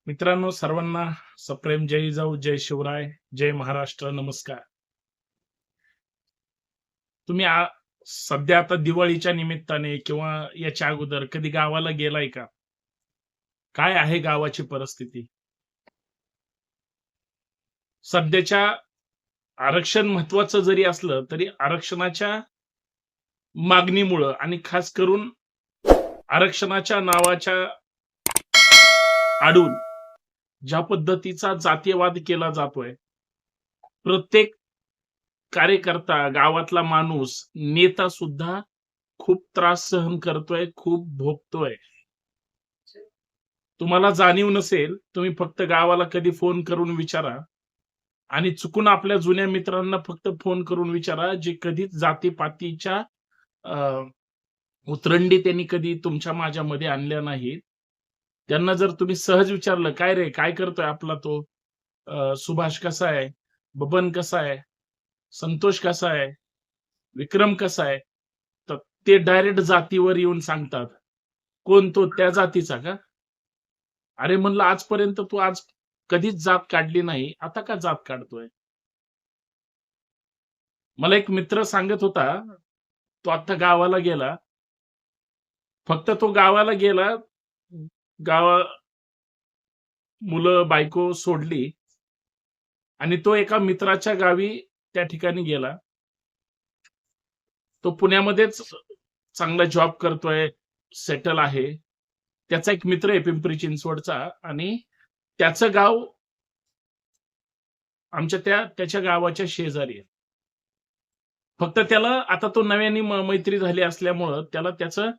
मित्रांनो, सर्वांना सप्रेम जय जिजाऊ, जय शिवराय, जय महाराष्ट्र, नमस्कार. तुम्ही सध्या आता दिवाळीच्या निमित्ताने किंवा याच्या अगोदर कधी गावाला गेलाय का? काय आहे गावाची परिस्थिती? सध्याच्या आरक्षण महत्त्वाचं जरी असलं, तरी आरक्षणाच्या मागणीमुळं आणि खास करून आरक्षणाच्या नावाच्या आडून ज्या पद्धतीचा जातीयवाद केला जातोय, प्रत्येक कार्यकर्ता, गावातला माणूस, नेता सुद्धा खूप त्रास सहन करतोय, खूप भोगतोय. तुम्हाला जाणीव नसेल, तुम्ही फक्त गावाला कधी फोन करून विचारा आणि चुकून आपल्या जुन्या मित्रांना फक्त फोन करून विचारा, जे कधीच जाती-पातीच्या अ, उतरंडी त्यांनी कधी तुमच्या माझ्यामध्ये आणल्या नाहीत. त्यांना जर तुम्ही सहज विचारलं, "काय रे, काय करतोय आपला तो सुभाष कसा आहे? बबन कसा आहे? संतोष कसा आहे? विक्रम कसा आहे?" तर ते डायरेक्ट जातीवर येऊन सांगतात. "कोण तो? त्या जातीचा का?" अरे म्हणलं, आजपर्यंत तू कधीच जात काढली नाही. आता का जात काढतोय? मला एक मित्र सांगत होता, तो आता गावाला गेला. फक्त तो गावाला गेला, गावा मुलं, बायको सोडली आणि तो एका मित्राच्या गावी त्या ठिकाणी गेला. तो पुण्यामध्येच चांगला जॉब करतोय, सेटल आहे. त्याचा एक मित्र आहे पिंपरी चिंचवडचा आणि त्याचं गाव आमच्या त्याच्या गावाच्या शेजारी आहे. फक्त त्याला आता तो नव्याने मैत्री झाली असल्यामुळं त्याला त्याचं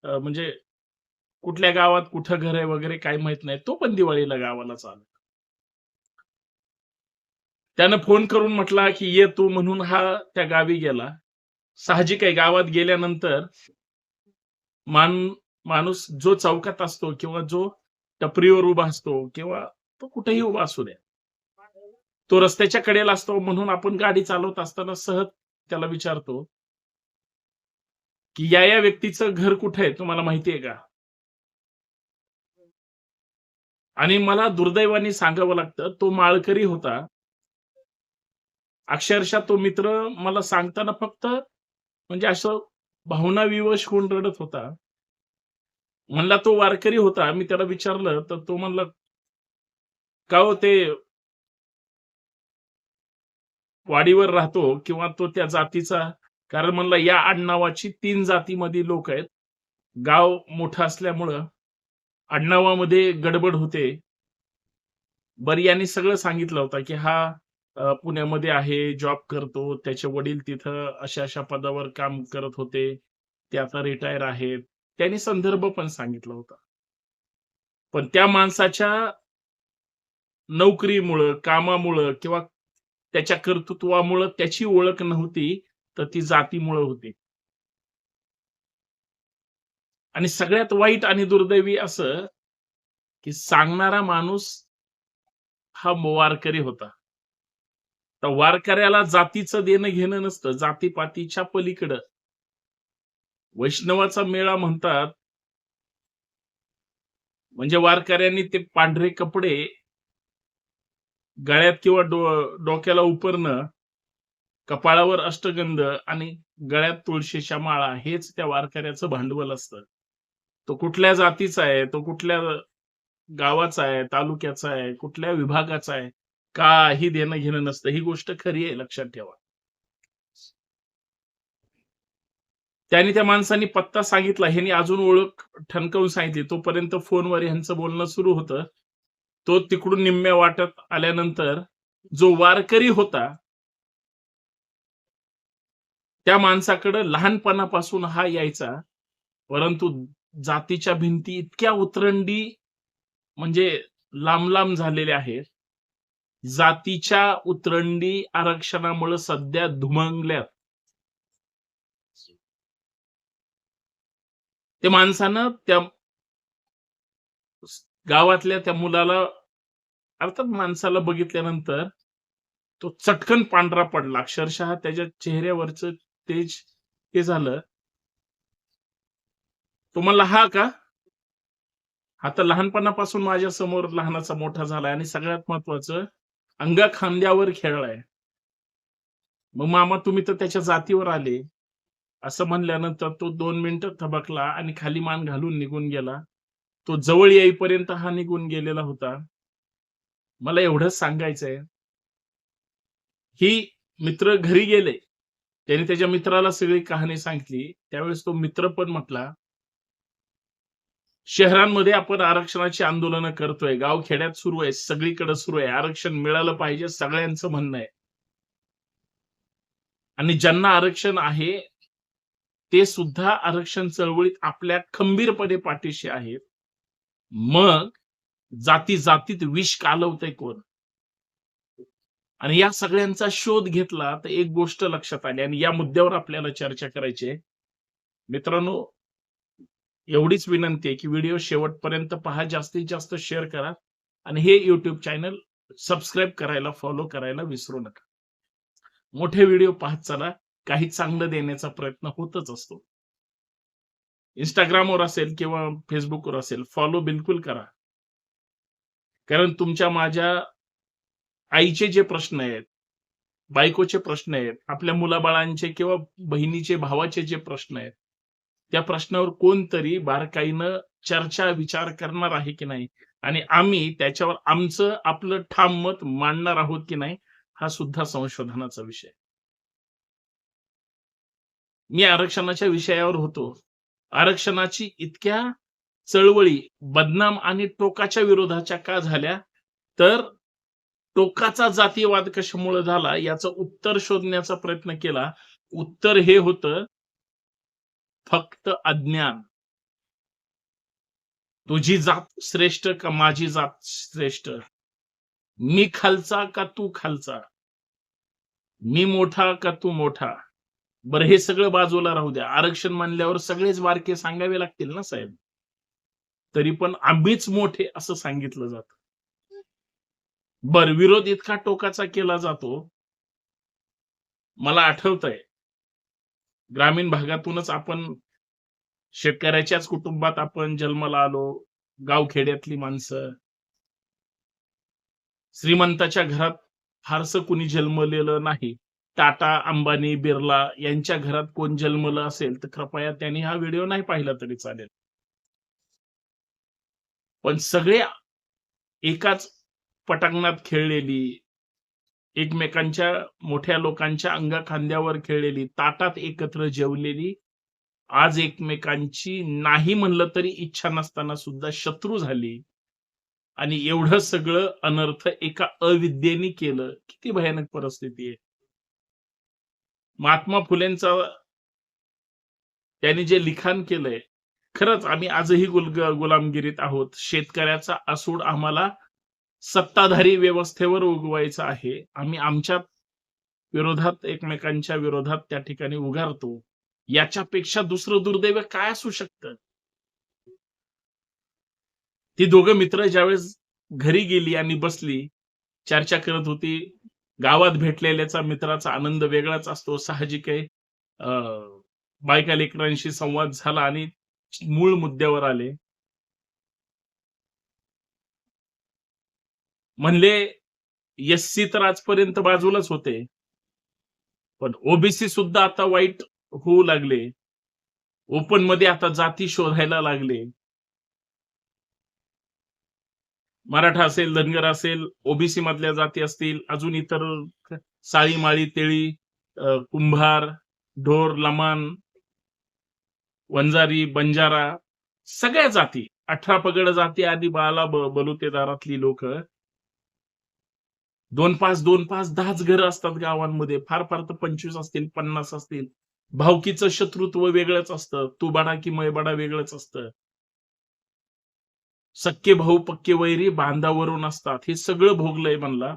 म्हणजे कुठल्या गावात कुठं घर आहे वगैरे काही माहित नाही. तो पण दिवाळीला गावालाच आला. त्यानं फोन करून म्हटला, की "ये तू" म्हणून हा त्या गावी गेला. साहजिक आहे गावात गेल्यानंतर मान माणूस जो चौकात असतो किंवा जो टपरीवर उभा असतो किंवा तो कुठेही उभा असू द्या. तो रस्त्याच्या कडेला असतो म्हणून आपण गाडी चालवत असताना सहज त्याला विचारतो, की "या व्यक्तीचं घर कुठे आहे तुम्हाला माहिती आहे का?" आणि मला दुर्दैवाने सांगावं लागतं, तो माळकरी होता. अक्षरशः तो मित्र मला सांगताना फक्त म्हणजे असं भावनाविवश होऊन रडत होता. म्हणला तो वारकरी होता. मी त्याला विचारलं, तर तो म्हणला, "का हो ते वाडीवर राहतो किंवा तो त्या जातीचा?" कारण म्हणला या आडनावाची 3 जातीमध्ये लोक आहेत. गाव मोठं असल्यामुळं आडनावामध्ये गडबड होते. बरं यांनी सगळं सांगितलं होतं, की हा पुण्यामध्ये आहे, जॉब करतो. त्याचे वडील तिथं अशा-अशा पदावर काम करत होते. ते आता रिटायर आहेत. त्यांनी संदर्भ पण सांगितला होता. पण त्या माणसाच्या नोकरीमुळं, कामामुळं किंवा त्याच्या कर्तृत्वामुळं त्याची ओळख नव्हती, तर ती जातीमुळं होती. आणि सगळ्यात वाईट आणि दुर्दैवी असं, की सांगणारा माणूस हा वारकरी होता. तर वारकऱ्याला जातीचं देणं-घेणं नसतं. जाती पलीकडं वैष्णवाचा मेळा म्हणतात, म्हणजे वारकऱ्यांनी ते पांढरे कपडे गळ्यात किंवा डोक्याला उपरणं, कपाळावर अष्टगंध आणि गळ्यात तुळशीच्या माळा हेच त्या वारकऱ्याचं भांडवल असतं. तो कुठल्या जातीचा आहे, तो कुठल्या गावाचा आहे, तालुक्याचा आहे, कुठल्या विभागाचा आहे, काही देणं-घेणं नसतं. ही गोष्ट खरी आहे, लक्षात ठेवा. त्याने त्या माणसाने पत्ता सांगितला. ह्याने अजून ओळख ठणकावून सांगितली. तोपर्यंत फोनवर ह्यांचं बोलणं सुरू होतं. तो तिकडून निम्म्या वाटत आल्यानंतर जो वारकरी होता, त्या माणसाकडं लहानपणापासून हा यायचा. परंतु जातीच्या भिंती इतक्या उतरंडी म्हणजे लांब-लांब झालेल्या आहेत. जातीच्या उतरंडी आरक्षणामुळे सध्या धुमंगल्यात. त्या माणसानं त्या गावातल्या त्या मुलाला अर्थात माणसाला बघितल्यानंतर तो चटकन पांढरा पडला. अक्षरशः त्याच्या चेहऱ्यावरचं तेज हे झालं. तो म्हणला, "हा का?" हा तर लहानपणापासून माझ्या समोर लहानाचा मोठा झालाय आणि सगळ्यात महत्वाचं अंगा खांद्यावर खेळलाय. मग मामा तुम्ही तर त्याच्या जातीवर आले. असं म्हणल्यानंतर तो 2 मिनिटं थबकला आणि खाली मान घालून निघून गेला. तो जवळ येईपर्यंत हा निघून गेलेला होता. मला एवढंच सांगायचंय, ही मित्र घरी गेले. त्याने त्याच्या मित्राला सगळी कहाणी सांगितली. त्यावेळेस तो मित्र पण म्हटला, "शहरांमध्ये आपण आरक्षणाची आंदोलनं करतोय. गाव-खेड्यात सुरू आहे. सगळीकडे सुरू आहे. आरक्षण मिळालं पाहिजे सगळ्यांचं म्हणणं आहे. आणि ज्यांना आरक्षण आहे, ते सुद्धा आरक्षण चळवळीत आपल्या खंबीरपणे पाठीशी आहेत. मग जाती-जातीत विष कालवतंय कोण?" आणि या सगळ्यांचा शोध घेतला तर एक गोष्ट लक्षात आली आणि या मुद्द्यावर आपल्याला चर्चा करायची आहे. मित्रांनो, एवढीच विनंती आहे, की व्हिडिओ शेवटपर्यंत पहा, जास्तीत जास्त शेअर करा आणि हे YouTube चॅनल सबस्क्राईब करायला, फॉलो करायला विसरू नका. मोठे व्हिडिओ पाहत चला. काही चांगलं देण्याचा प्रयत्न होतच असतो. Instagramवर असेल किंवा Facebookवर असेल, फॉलो बिलकुल करा. कारण तुमच्या माझ्या आईचे जे प्रश्न आहेत, बायकोचे प्रश्न आहेत, आपल्या मुलाबाळांचे किंवा बहिणीचे, भावाचे जे प्रश्न आहेत, त्या प्रश्नावर कोणतरी बारकाईनं चर्चा, विचार करणार आहे की नाही आणि आम्ही त्याच्यावर आमचं आपलं ठाम मत मांडणार आहोत की नाही, हा सुद्धा संशोधनाचा विषय. मी आरक्षणाच्या विषयावर होतो. आरक्षणाची इतक्या चळवळी बदनाम आणि टोकाच्या विरोधाच्या का झाल्या? तर टोकाचा जातीयवाद कशामुळे झाला याचं उत्तर शोधण्याचा प्रयत्न केला. उत्तर हे होतं फक्त अज्ञान. तुझी जात श्रेष्ठ का माझी जात श्रेष्ठ? मी खालचा का तू खालचा? मी मोठा का तू मोठा? बरं हे सगळं बाजूला राहू द्या. आरक्षण म्हणल्यावर सगळेच बारके सांगावे लागतील ना साहेब. तरी पण आम्हीच मोठे असं सांगितलं जातं. बरं विरोध इतका टोकाचा केला जातो. मला आठवतंय ग्रामीण भागातूनच आपण शेतकऱ्याच्याच कुटुंबात आपण जन्माला आलो. गावखेड्यातली माणसं. श्रीमंताच्या घरात फारसं कुणी जन्मलेलं नाही. टाटा, अंबानी, बिर्ला यांच्या घरात कोण जन्मलं असेल तर कृपया त्यांनी हा व्हिडिओ नाही पाहिला तरी चालेल. पण सगळे एकाच पटांगणात खेळलेली, एकमेकांच्या मोठ्या लोकांच्या अंगाखांद्यावर खेळलेली, ताटात एकत्र जेवलेली, आज एकमेकांची नाही म्हणलं तरी इच्छा नसताना सुद्धा शत्रू झाली. आणि एवढं सगळं अनर्थ एका अविद्येने केलं. किती भयानक परिस्थिती आहे. महात्मा फुलेंचा त्यांनी जे लिखाण केलंय, खरंच आम्ही आजही गुलामगिरीत आहोत. शेतकऱ्याचा असूड आम्हाला सत्ताधारी व्यवस्थेवर उगवायचा आहे. आम्ही आमच्या विरोधात, एकमेकांच्या विरोधात त्या ठिकाणी उगारतो. याच्यापेक्षा दुसरं दुर्दैव काय असू शकतं? ती दोघं मित्र ज्यावेळेस घरी गेली आणि बसली, चर्चा करत होती. गावात भेटलेल्याचा मित्राचा आनंद वेगळाच असतो. साहजिक आहे. बायका लेकरांशी संवाद झाला आणि मूळ मुद्द्यावर आले. म्हणले एस-सी तर आजपर्यंत बाजूलाच होते. पण ओबीसी सुद्धा आता वाईट होऊ लागले. ओपनमध्ये आता जाती शोधायला लागले. मराठा असेल, धनगर असेल, ओबीसी मधल्या जाती असतील, अजून इतर साळी, माळी, तेळी, कुंभार, ढोर, लमाण, वंजारी, बंजारा सगळ्या जाती 18 पगड जाती आणि बाला बलुतेदारातली लोक 2-5, 2-5, 10च घरं असतात गावांमध्ये. फार फार तर 25 असतील, 50 असतील. भावकीचं शत्रुत्व वेगळंच असतं. तू बडा की मैं बडा वेगळंच असतं. सख्खे भाऊ पक्के वैरी बांधावरून असतात. हे सगळं भोगलंय म्हणला.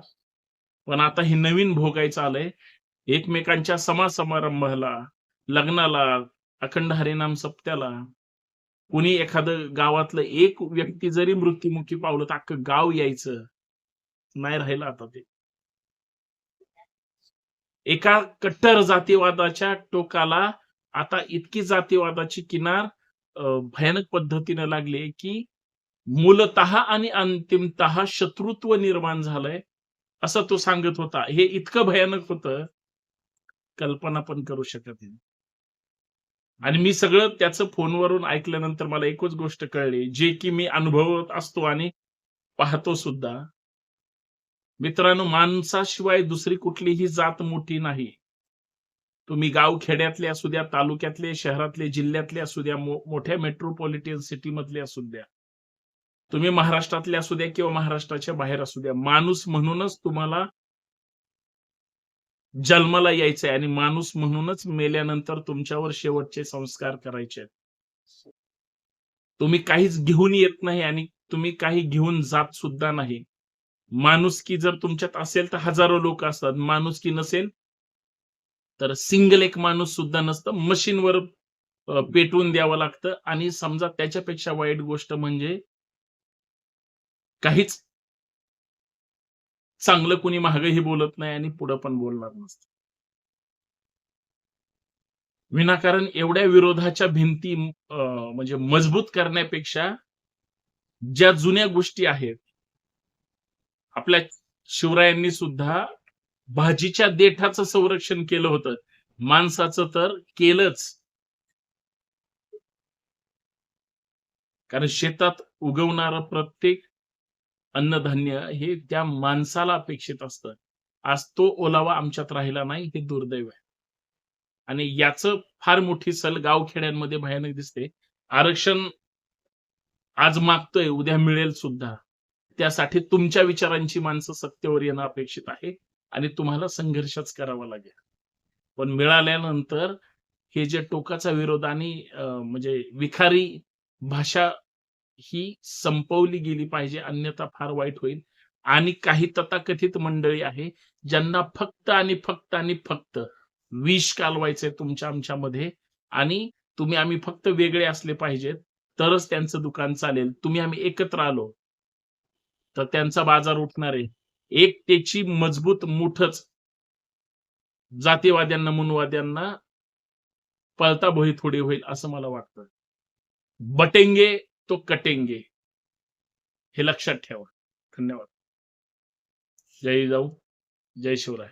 पण आता हे नवीन भोगायचं आलंय. एकमेकांच्या समारंभाला, लग्नाला, अखंड हरिनाम सप्त्याला कुणी एखादं गावातलं एक व्यक्ती जरी मृत्युमुखी पावलं तर अख्खं गाव यायचं. नाही राहिलं आता ते. एका कट्टर जातीवादाच्या टोकाला आता इतकी जातीवादाची किनार भयानक पद्धतीने लागली की मूलतः आणि अंतिमतः शत्रुत्व निर्माण झालंय, असं तो सांगत होता. हे इतकं भयानक होतं, कल्पना पण करू शकत नाही. आणि मी सगळं त्याचं फोनवरून ऐकल्यानंतर मला एकच गोष्ट कळली, जे की मी अनुभवत असतो आणि पाहतो सुद्धा. मित्रांनो, माणसाशिवाय दुसरी कुठलीही जात मोठी नाही. तुम्ही गाव खेड्यातले असू द्या, तालुक्यातले, शहरातले, जिल्ह्यातले असू द्या, मोठ्या मेट्रोपॉलिटन सिटीमधले असू द्या. तुम्ही महाराष्ट्रातले असू द्या किंवा महाराष्ट्राच्या बाहेर असू द्या. माणूस म्हणूनच तुम्हाला जन्माला यायचंय आणि माणूस म्हणूनच मेल्यानंतर तुमच्यावर शेवटचे संस्कार करायचे आहेत. तुम्ही काहीच घेऊन येत नाही आणि तुम्ही काही घेऊन जात सुद्धा नाही. माणुसकी जर तुमच्यात असेल तर हजारो लोक असतात. माणुसकी नसेल तर सिंगल एक माणूस सुद्धा नसतं. मशीनवर पेटवून द्यावं लागतं आणि समजा त्याच्यापेक्षा वाईट गोष्ट म्हणजे काहीच चांगलं कुणी मागेही बोलत नाही आणि पुढं पण बोलणार नसतं. विनाकारण एवढ्या विरोधाच्या भिंती म्हणजे मजबूत करण्यापेक्षा ज्या जुन्या गोष्टी आहेत, आपल्या शिवरायांनी सुद्धा भाजीच्या देठाचं संरक्षण केलं होतं. माणसाचं तर केलंच. कारण शेतात उगवणारं प्रत्येक अन्नधान्य हे त्या माणसाला अपेक्षित असतं. आज तो ओलावा आमच्यात राहिला नाही, हे दुर्दैव आहे. आणि याचं फार मोठी सल गावखेड्यांमध्ये भयानक दिसते. आरक्षण आज मागतोय, उद्या मिळेल सुद्धा. त्यासाठी तुमच्या विचारांची माणसं सत्तेवर येणं अपेक्षित आहे आणि तुम्हाला संघर्षच करावा लागेल. पण मिळाल्यानंतर हे जे टोकाचा विरोध आणि म्हणजे विखारी भाषा ही संपवली गेली पाहिजे, अन्यथा फार वाईट होईल. आणि काही तथाकथित मंडळी आहे, ज्यांना फक्त आणि फक्त आणि फक्त विष कालवायचंय तुमच्या आमच्यामध्ये आणि आम्ही फक्त वेगळे असले पाहिजेत, तरच त्यांचं दुकान चालेल. आम्ही एकत्र आलो, तर त्यांचा बाजार उठणार आहे. एकतेची मजबूत मूठच जातीवाद्यांना, मनवाद्यांना पळता भुई थोडी होईल असं मला वाटतं. बटेंगे तो कटेंगे हे लक्षात ठेवा. धन्यवाद. जय जिजाऊ, जय शिवराय.